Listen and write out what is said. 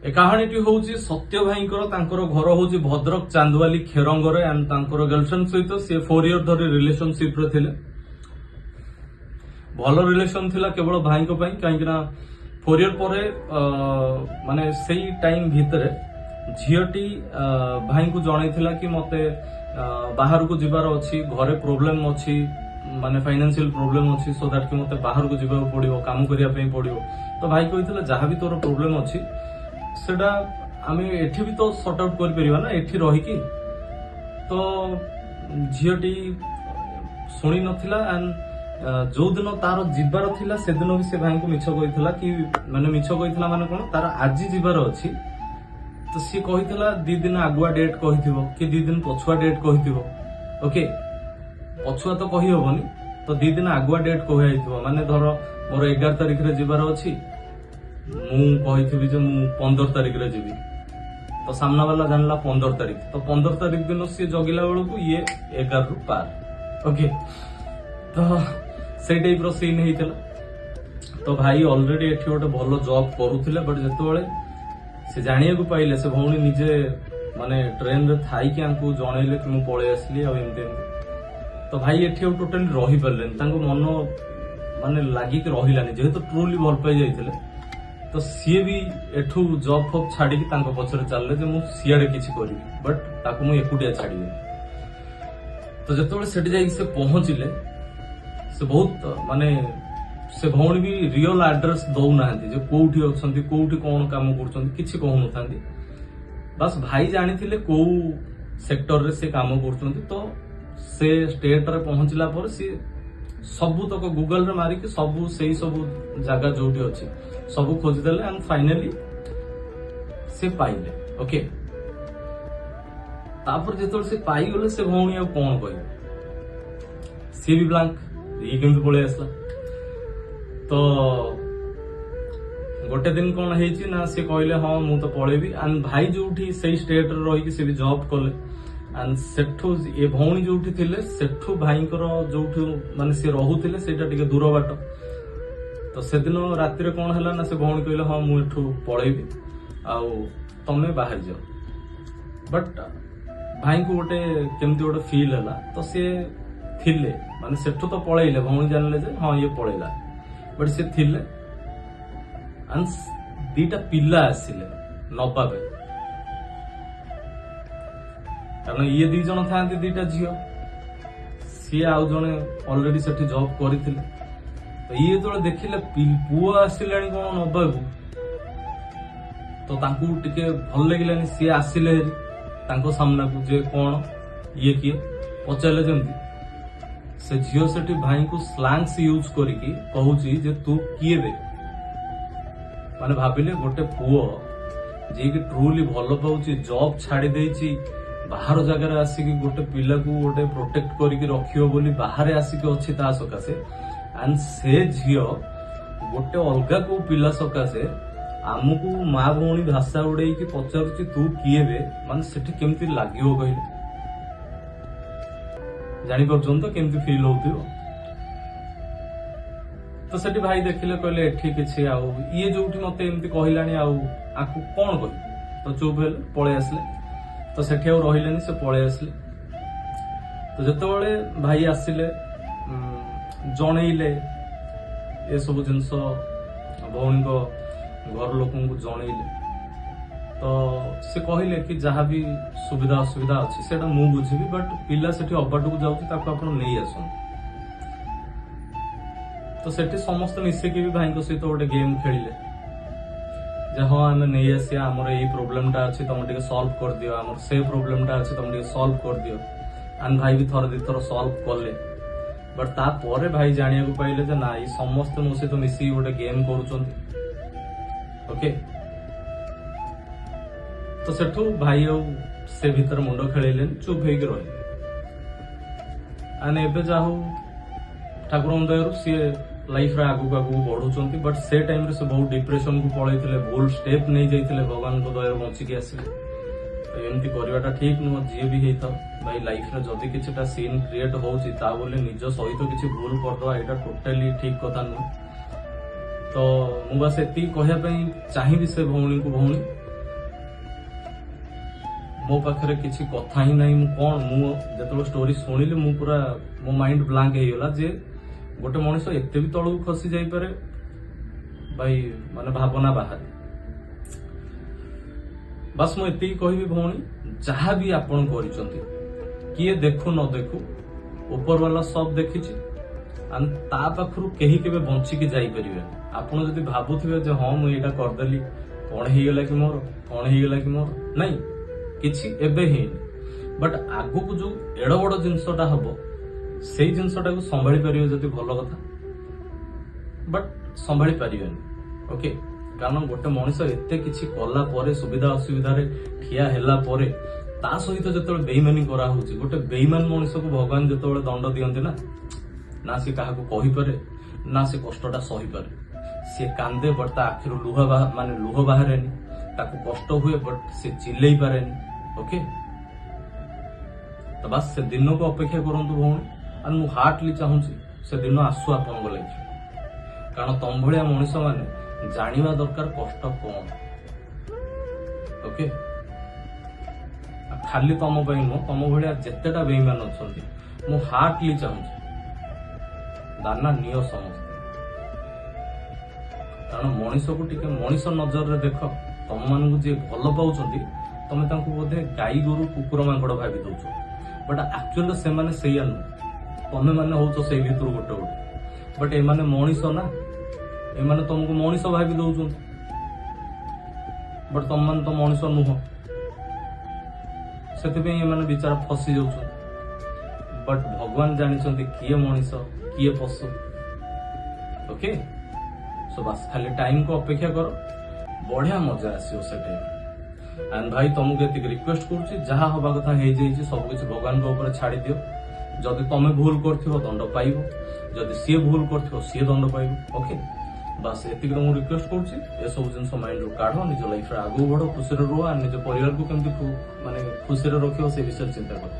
ए कहानी हूँ सत्य भाई घर हूँ भद्रक चांदवाली खेरंगर एंड गर्लफ्रेंड सहित सी 4 इयर धरी रिलेशनशिप रे थिले। भल रिलेशन थिला केवल भाई कहीं 4 इयर पर माने सेई टाइम भितर झीटी भाई को जन कि मते बाहर को जीवार अच्छी घरे प्रोब्लेम अच्छी माने फाइनेंशियल प्रोब्लेम अच्छी सो दैट कि मते बाहर को जीवा पड़ो काम करने पड़ो। तो भाई कही जहाँ भी तोर प्रोब्लेम अच्छी सेटा आमे एठी भी तो सॉर्ट आउट कर परिबा ना एठी रही की। तो झीटी सुनी नथिला एंड जो दिन तार जीवार थिला से दिन भी से भाई को मिछ कहितला कि माने मिछ कहितला माने कोन तार आज जीवार अछि। तो सी कहितला 2 दिन आगुआ डेट कहिथिबो कि 2 दिन पछुआ डेट कहिथिबो। ओके पछुआ तो कहि होबनी तो 2 दिन आगुआ डेट कहि आइथिबो माने धर मोर 11 तारिख रे जीवार अछि मुझे जे मु 15 तारिख रे जीवी तो सामना वाला जानला 15 तारिख तो 15 तारिख दिन सी जगिला बेलू को ये 11 रु पार। ओके तो से टाइप रो सीन हेइतला। तो भाई ऑलरेडी एठी गोटे भलो जॉब करूथिले बट जेतोळे से जानिया को पाइले से भौणी निजे माने ट्रेन रे थाई कि आंकु जणैले कि मु पळे आसली आ एमते। तो भाई एठी टोटली रही परलेन तांको मन माने लागि कि रहिलानी जेहेतु ट्रूली भल पाई जाइथिले। तो सी भी एठू जॉब फॉब छाड़ी पछरे चलले जे मु सियाडे किछि करिवि बट ताकू मु एकुटिया छाड़िबे। तो जेतोळे सेठी जाई से पहुंचिले से बहुत माने से भौणी भी रियल एड्रेस दौ नाहंती जे कोउठी अछंती कोउठी कोन काम करछंती किछि कहू नथांती। बस भाई जानिथिले को सेक्टर रे से काम करछंती। तो से स्टेट रे पहुंचला पर से सबू तक गूगल रे मारी के सबू सेही सबू जगह जोठी अछि सबू खोज देले एंड फाइनली से पाइले। ओके तापर जेतोल से पाई गले से भौणी आ कोन कहि सी भी ब्लैंक ये केमति पळे आसला। तो गोटे दिन कोन हेछि ना से कहले हां मु तो पळेबी एंड भाई जोठी सेही स्टेट रे रही के से भी जॉब कले एंड सेठू ए भौणी जोठी थिले सेठू भाईकर जोठू माने से रहुथिले सेटा टिके दूर बाट। तो से दिन राति रे कोन हला ना से भौणी कहले हां मु एठू पळेबी आ तमे बाहर जाओ। बट भाई को गोटे केमति गोटे फील हला। तो से थिले माने सेठू तो पळेइले भौणी जानले जे हां ये पळेला बट से थिले एंड दीटा पिल्ला आसिले नबा पे कारण ये 2 जन थांती 2टा झियो सी आउ जने ऑलरेडी सेठी जॉब करिथिले। तो ये तो देखिले पुओ आसिलानी कोन नबाबू तो तांकू टिके भल लागिलानी सी आसिले तांको सामना को जे कोन ये किए पचाले जंती से झियो सेठी भाई को स्लैंग्स यूज करिकी कहूची जे तू किए बे माने भाबिले गोटे पुओ जे कि ट्रूली भल पाउची जॉब छाड़ी देइची बाहर जगह आसिकी गोटे पिला को गोटे प्रोटेक्ट करके रखियो बोली बाहर आसिकी अच्छी ता सकाशे एंड से झियो गोटे अलगा को पिला सकाशे आमको माँ भौणी भाषा उड़े कि पचारुची तू किए बे माने सेठी केमती लागियो कहले जानि परछन तो केमती फील होतियो। तो सेठी भाई देखिले कहले एठी किछि आउ ये जोठी मते एमती कहिलानी आउ आकु कोन कहि। तो चुप हेले पळे आसले। तो सेठी आउ रहिलेनी से पळे आसले। तो जतबेले भाई आसिले जणैले ए सब जिंस भौणी को घर लोकन को जणैले। तो से कहिले कि जहाँ भी सुविधा असुविधा अच्छी सेटा मु बुझिबी बट पिला सेठी अबाटू को जाउची ताको आपण नै आसन। तो सेठी समस्त मिसेकी भी भाई को सहित गोटे गेम खेलिले जे हाँ आम नहीं आसिया आमर यही प्रोब्लेम टा अच्छी तुम टे सल्व कर दियो आमर से प्रोब्लेम टा अच्छी तुम टे सल्व कर दियो एंड भाई भी थर 2 थर सल्व कले। बट तापर भाई जानिया को पाइले जे ना समस्त मो सहित मिसी गोटे गेम करूछंती। ओके तो सेठू भाई आ से भीतर मुंड खेलेले चुप होइके रहिले एंड एबे जाहु ठाकुर दयारु सी लाइफ रे आगु आगु बढ़ुचंती। बट से टाइम रे से बहुत डिप्रेशन को पळैथिले भूल स्टेप नै जाइथिले भगवान को दयारु बंची के आसिले। तो एमती करवाटा ठीक नुह जी भी हेता भाई लाइफ रे जदी किछटा सीन क्रिएट होउची ता बोले निज सहित किछि भूल करदवा एटा टोटली ठीक कथा नुह। तो मु बस एती कहया पई चाहिबी से भौणी को भौणी ମୋ ପାଖରେ କିଛି କଥା ହିଁ ନାହିଁ। ମୁଁ ଯେତେବେଳେ ଷ୍ଟୋରି ଶୁଣିଲି ମୁଁ ପୁରା ମୋ ମାଇଣ୍ଡ ବ୍ଲାଙ୍କ ହେଇଗଲା ଯେ ଗୋଟେ ମଣିଷ ଏତେ ବି ତଳକୁ ଖସି ଯାଇପାରେ ଭାଇ, ମାନେ ଭାବନା ବାହାରେ। ବାସ୍ ମୁଁ ଏତିକି କହିବି ଭଉଣୀ, ଯାହା ବି ଆପଣ କରିଛନ୍ତି, କିଏ ଦେଖୁ ନ ଦେଖୁ ଉପର ବାଲା ସବୁ ଦେଖିଛି। ତା ପାଖରୁ କେହି କେବେ ବଞ୍ଚିକି ଯାଇପାରିବେ। ଆପଣ ଯଦି ଭାବୁଥିବେ ଯେ ହଁ ମୁଁ ଏଇଟା କରିଦେଲି, କଣ ହେଇଗଲା କି ମୋର, ନାଇଁ କିଛି ଏବେ ହେଇନି। ବଟ୍ ଆଗକୁ ଯୋଉ ଏଡ ବଡ ଜିନିଷଟା ହବ, ସେଇ ଜିନିଷଟାକୁ ସମ୍ଭାଳି ପାରିବେ ଯଦି ଭଲ କଥା, ବଟ୍ ସମ୍ଭାଳି ପାରିବେନି। ଓକେ, କାରଣ ଗୋଟେ ମଣିଷ ଏତେ କିଛି କଲା ପରେ, ସୁବିଧା ଅସୁବିଧାରେ ଠିଆ ହେଲା ପରେ, ତା ସହିତ ଯେତେବେଳେ ବେଇମାନି କରାହଉଛି, ଗୋଟେ ବେଇମାନ ମଣିଷକୁ ଭଗବାନ ଯେତେବେଳେ ଦଣ୍ଡ ଦିଅନ୍ତି ନା ସେ କାହାକୁ କହିପାରେ, ନା ସେ କଷ୍ଟଟା ସହିପାରେ। ସେ କାନ୍ଦେ ବଟ୍ ତା ଆଖିରୁ ଲୁହ ବାହାରେନି, ତାକୁ କଷ୍ଟ ହୁଏ ବଟ୍ ସେ ଚିଲେଇ ପାରେନି। ଓକେ, ତ ବାସ୍ ସେ ଦିନକୁ ଅପେକ୍ଷା କରନ୍ତୁ ଭଉଣୀ। ଆଉ ମୁଁ ହାର୍ଟଲି ଚାହୁଁଛି ସେ ଦିନ ଆସୁ ଆପଣଙ୍କ ଲାଇଫ୍, କାରଣ ତମ ଭଳିଆ ମଣିଷ ମାନେ ଜାଣିବା ଦରକାର କଷ୍ଟ କଣ। ଓକେ, ଖାଲି ତମ ପାଇଁ ନୁହଁ, ତମ ଭଳିଆ ଯେତେଟା ବେଇମାନ ଅଛନ୍ତି, ମୁଁ ହାର୍ଟଲି ଚାହୁଁଛି ଦାନା ନିଅ ସମସ୍ତେ। କାରଣ ମଣିଷକୁ ଟିକେ ମଣିଷ ନଜରରେ ଦେଖ। ତମ ମାନଙ୍କୁ ଯିଏ ଭଲ ପାଉଛନ୍ତି, ତମେ ତାଙ୍କୁ ବୋଧେ ଗାଈ ଗୋରୁ କୁକୁର ମାଙ୍କଡ ଭାବି ଦଉଛ, ବଟ୍ ଆକ୍ଚୁଆଲି ସେମାନେ ସେଇଆ ନୁହଁ। ତମେ ମାନେ ହଉଛ ସେଇ ଭିତରୁ ଗୋଟେ। ବଟ୍ ଏମାନେ ମଣିଷ ନା, ଏମାନେ ତମକୁ ମଣିଷ ଭାବି ଦଉଛନ୍ତି, ବଟ୍ ତମମାନେ ତ ମଣିଷ ନୁହଁ। ସେଥିପାଇଁ ଏମାନେ ବିଚାର ଫସି ଯାଉଛନ୍ତି। ବଟ୍ ଭଗବାନ ଜାଣିଛନ୍ତି କିଏ ମଣିଷ କିଏ ପଶୁ। ଓକେ, ସୋ ବାସ୍ ଖାଲି ଟାଇମକୁ ଅପେକ୍ଷା କର, ବଢିଆ ମଜା ଆସିବ ସେ ଟାଇମ୍। ଆଣ୍ଡ ଭାଇ ତମକୁ ଏତିକି ରିକ୍ୱେଷ୍ଟ କରୁଛି, ଯାହା ହବା କଥା ହେଇଯାଇଛି, ସବୁକିଛି ଭଗବାନଙ୍କ ଉପରେ ଛାଡି ଦିଅ। ଯଦି ତମେ ଭୁଲ କରିଥିବ ଦଣ୍ଡ ପାଇବ, ଯଦି ସିଏ ଭୁଲ କରିଥିବ ସିଏ ଦଣ୍ଡ ପାଇବ। ଓକେ, ବାସ୍ ଏତିକି ତ ମୁଁ ରିକ୍ୱେଷ୍ଟ କରୁଛି। ଏସବୁ ଜିନିଷ ମାଇଣ୍ଡରୁ କାଢ, ନିଜ ଲାଇଫରେ ଆଗକୁ ବଢ, ଖୁସିରେ ରୁହ, ନିଜ ପରିବାରକୁ କେମିତି ଖୁସିରେ ରଖିବ ସେ ବିଷୟରେ ଚିନ୍ତା କର।